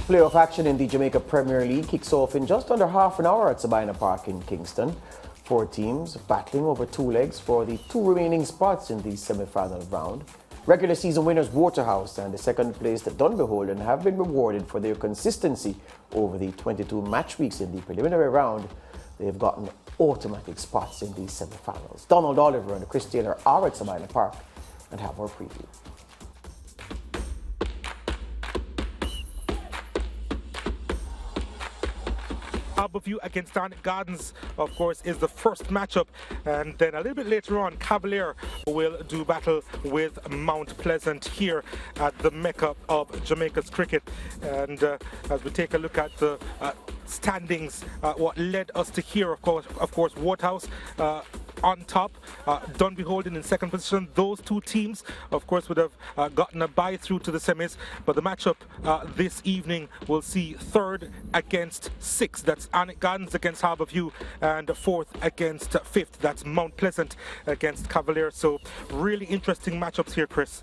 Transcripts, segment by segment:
Playoff action in the Jamaica Premier League kicks off in just under half an hour at Sabina Park in Kingston. 4 teams battling over 2 legs for the 2 remaining spots in the semi-final round. Regular season winners Waterhouse and the second-placed Dunbeholden have been rewarded for their consistency over the 22 match weeks in the preliminary round. They've gotten automatic spots in the semi-finals. Donald Oliver and Chris Taylor are at Sabina Park and have our preview. Harbourview against Arnold Gardens, of course, is the first matchup, and then a little bit later on, Cavalier will do battle with Mount Pleasant here at the Mecca of Jamaica's cricket. And as we take a look at the standings, what led us to here, of course, Waterhouse on top, Dunbeholden in second position. Those 2 teams, of course, would have gotten a bye through to the semis, but the matchup this evening will see 3rd against 6th. That's Arnold Gardens against Harbourview, and 4th against 5th. That's Mount Pleasant against Cavalier. So really interesting matchups here, Chris.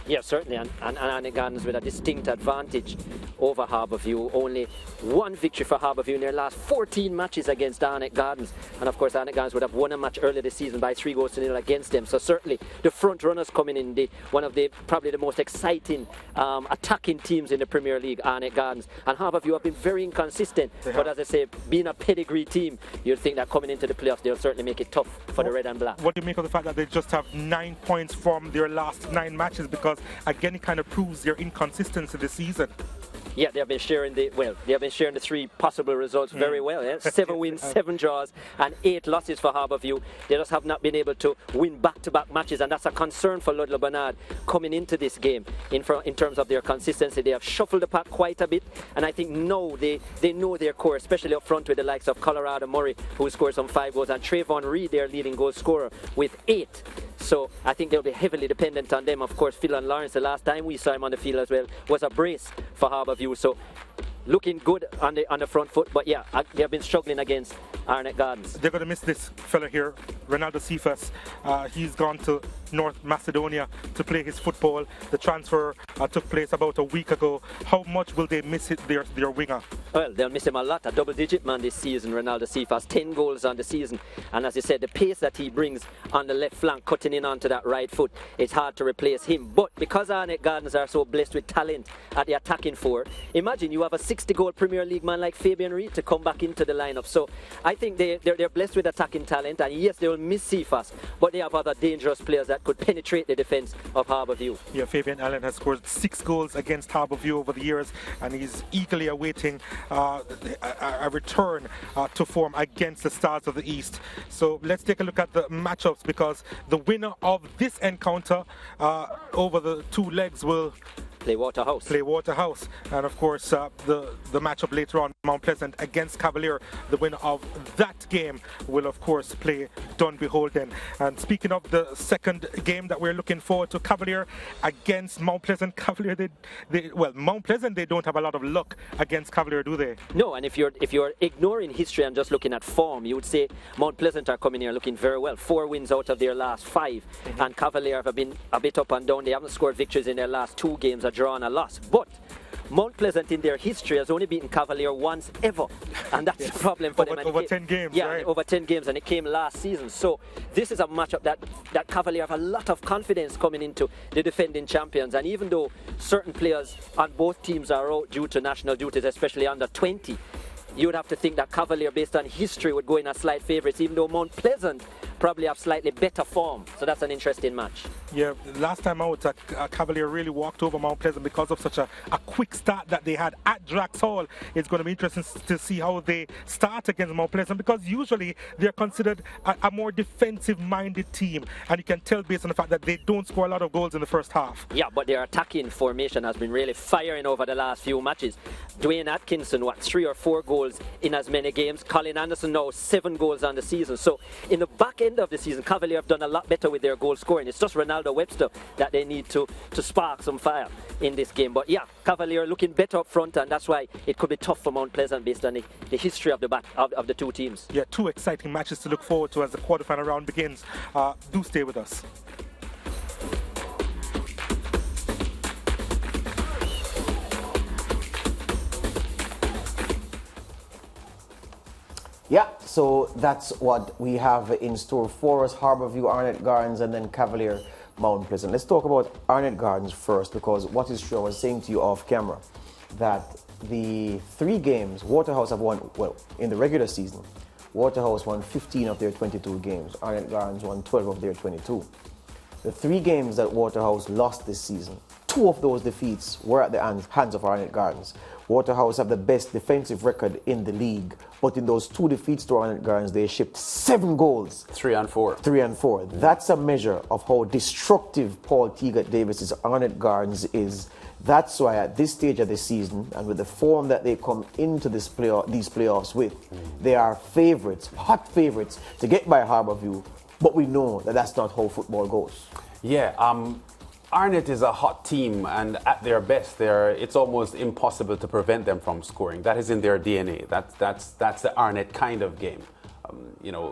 Yeah, certainly, and Arnold Gardens with a distinct advantage over Harbourview. Only 1 victory for Harbourview in their last 14 matches against Arnold Gardens. And of course, Arnold Gardens would have won a match earlier this season by 3-0 against them. So certainly, the front runners coming in, one of the probably the most exciting attacking teams in the Premier League, Arnold Gardens. And Harbourview have been very inconsistent. But as I say, being a pedigree team, you'd think that coming into the playoffs, they'll certainly make it tough for the red and black. What do you make of the fact that they just have 9 points from their last 9 matches? Because again, it kind of proves their inconsistency this season. Yeah, they have been sharing the 3 possible results very well. Yeah? 7 wins, 7 draws, and 8 losses for Harbourview. They just have not been able to win back-to-back matches, and that's a concern for Ludlow Bernard coming into this game. In terms of their consistency, they have shuffled the pack quite a bit, and I think now they know their core, especially up front with the likes of Colorado Murray, who scored some 5 goals, and Trayvon Reed, their leading goal scorer, with 8. So I think they'll be heavily dependent on them. Of course, Phil and Lawrence, the last time we saw him on the field as well, was a brace for Harbourview. So looking good on the front foot, but yeah, they have been struggling against Arnold Gardens. They're going to miss this fella here, Ronaldo Cephas. He's gone to North Macedonia to play his football. The transfer took place about a week ago. How much will they miss their winger? Well, they'll miss him a lot. A double-digit man this season, Ronaldo Cephas, 10 goals on the season. And as you said, the pace that he brings on the left flank, cutting in onto that right foot, it's hard to replace him. But because Arnold Gardens are so blessed with talent at the attacking 4, imagine you have a 60-goal Premier League man like Fabian Reid to come back into the lineup. So I think they're blessed with attacking talent, and yes, they will miss Cephas, but they have other dangerous players that could penetrate the defence of Harbourview. Yeah, Fabian Allen has scored 6 goals against Harbourview over the years, and he's eagerly awaiting a return to form against the Stars of the East. So let's take a look at the matchups, because the winner of this encounter over the 2 legs will play Waterhouse. And of course, the matchup later on, Mount Pleasant against Cavalier, the winner of that game will of course play Dunbeholden. And speaking of the second game that we're looking forward to, Cavalier against Mount Pleasant. Cavalier, Mount Pleasant, they don't have a lot of luck against Cavalier, do they? No, and if you're ignoring history and just looking at form, you would say Mount Pleasant are coming here looking very well. 4 wins out of their last 5, and Cavalier have been a bit up and down. They haven't scored victories in their last 2 games, a draw and a loss. But Mount Pleasant in their history has only beaten Cavalier once ever, and that's the problem for them. Over 10 games, yeah, right? Over 10 games, and it came last season. So this is a matchup that Cavalier have a lot of confidence coming into the defending champions. And even though certain players on both teams are out due to national duties, especially under 20, you would have to think that Cavalier, based on history, would go in as slight favourites, even though Mount Pleasant probably have slightly better form. So that's an interesting match. Yeah, last time out, Cavalier really walked over Mount Pleasant because of such a quick start that they had at Drax Hall. It's going to be interesting to see how they start against Mount Pleasant, because usually they're considered a more defensive-minded team, and you can tell based on the fact that they don't score a lot of goals in the first half. Yeah, but their attacking formation has been really firing over the last few matches. Dwayne Atkinson, 3 or 4 goals in as many games. Colin Anderson now 7 goals on the season. So in the back end of the season, Cavalier have done a lot better with their goal scoring. It's just Ronaldo Webster that they need to spark some fire in this game. But yeah, Cavalier looking better up front, and that's why it could be tough for Mount Pleasant based on the history of the 2 teams. Yeah, 2 exciting matches to look forward to as the quarterfinal round begins. Do stay with us. Yeah, so that's what we have in store for us. Harbourview, Arnold Gardens, and then Cavalier, Mount Pleasant. Let's talk about Arnold Gardens first, because what is true, I was saying to you off camera, that the 3 games Waterhouse have won, well, in the regular season, Waterhouse won 15 of their 22 games. Arnold Gardens won 12 of their 22. The 3 games that Waterhouse lost this season, 2 of those defeats were at the hands of Arnold Gardens. Waterhouse have the best defensive record in the league, but in those 2 defeats to Arnold Gardens, they shipped 7 goals. 3 and 4. 3 and 4. That's a measure of how destructive Paul Teagat Davis's Arnold Gardens is. That's why at this stage of the season, and with the form that they come into these playoffs with, they are favourites, hot favourites, to get by Harbourview. But we know that that's not how football goes. Yeah, Arnott is a hot team, and at their best, it's almost impossible to prevent them from scoring. That is in their DNA. That's the Arnott kind of game.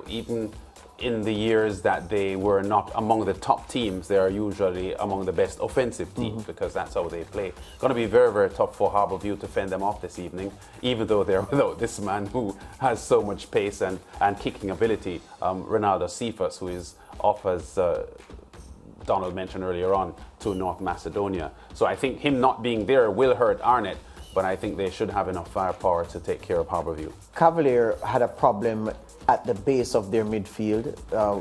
Even in the years that they were not among the top teams, they are usually among the best offensive teams because that's how they play. Going to be very, very tough for Harbourview to fend them off this evening, even though they're without this man who has so much pace and kicking ability, Ronaldo Cephas, who is off, as Donald mentioned earlier on, to North Macedonia. So I think him not being there will hurt Arnott, but I think they should have enough firepower to take care of Harbourview. Cavalier had a problem at the base of their midfield.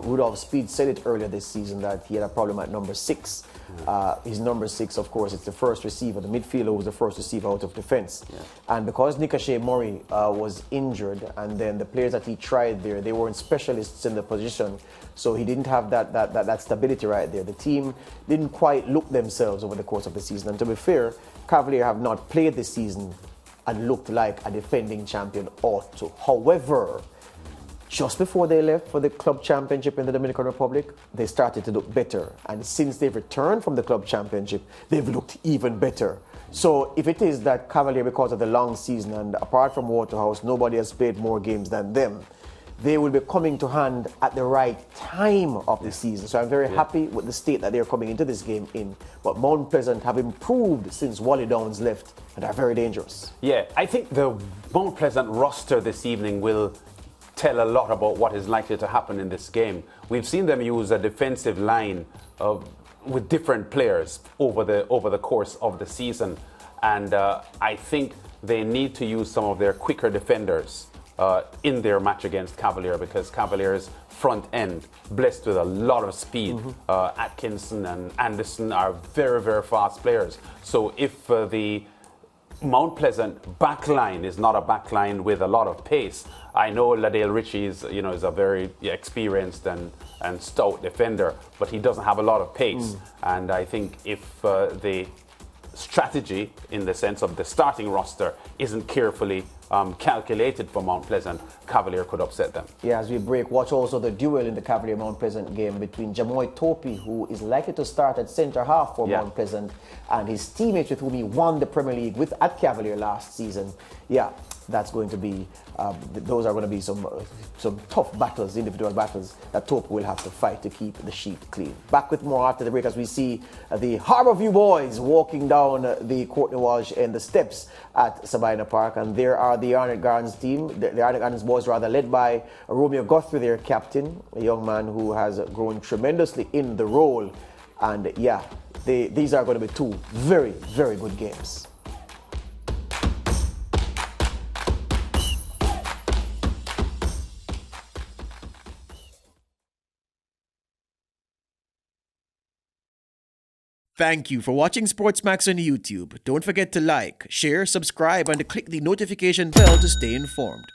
Rudolph Speed said it earlier this season that he had a problem at number 6. His number 6, of course, it's the first receiver. The midfielder was the first receiver out of defense. And because Nickashay Murray was injured, and then the players that he tried there, they weren't specialists in the position, so he didn't have that stability right there. The team didn't quite look themselves over the course of the season. And to be fair, Cavalier have not played this season and looked like a defending champion ought to. However, just before they left for the club championship in the Dominican Republic, they started to look better. And since they've returned from the club championship, they've looked even better. So if it is that Cavalier, because of the long season, and apart from Waterhouse, nobody has played more games than them, they will be coming to hand at the right time of the season. So I'm very happy with the state that they're coming into this game in. But Mount Pleasant have improved since Wally Downs left, and are very dangerous. Yeah, I think the Mount Pleasant roster this evening will tell a lot about what is likely to happen in this game. We've seen them use a defensive line with different players over the course of the season, and I think they need to use some of their quicker defenders in their match against Cavalier, because Cavalier's front end, blessed with a lot of speed. Atkinson and Anderson are very, very fast players. So if the Mount Pleasant backline is not a backline with a lot of pace, I know Ladale Ritchie is a very experienced and stout defender, but he doesn't have a lot of pace. And I think if the strategy, in the sense of the starting roster, isn't carefully calculated for Mount Pleasant, Cavalier could upset them. Yeah, as we break, watch also the duel in the Cavalier Mount Pleasant game between Jamoy Topi, who is likely to start at centre half for Mount Pleasant, and his teammates with whom he won the Premier League with at Cavalier last season. Yeah, that's going to be, those are going to be some tough battles, individual battles that Topi will have to fight to keep the sheet clean. Back with more after the break as we see the Harbourview boys walking down the Courtney Walsh and the steps at Sabina Park, and there are the Arnold Gardens team, the Arnold Gardens boys rather, led by Romeo Guthrie, their captain, a young man who has grown tremendously in the role. And yeah, these are going to be 2 very, very good games. Thank you for watching SportsMax on YouTube. Don't forget to like, share, subscribe, and to click the notification bell to stay informed.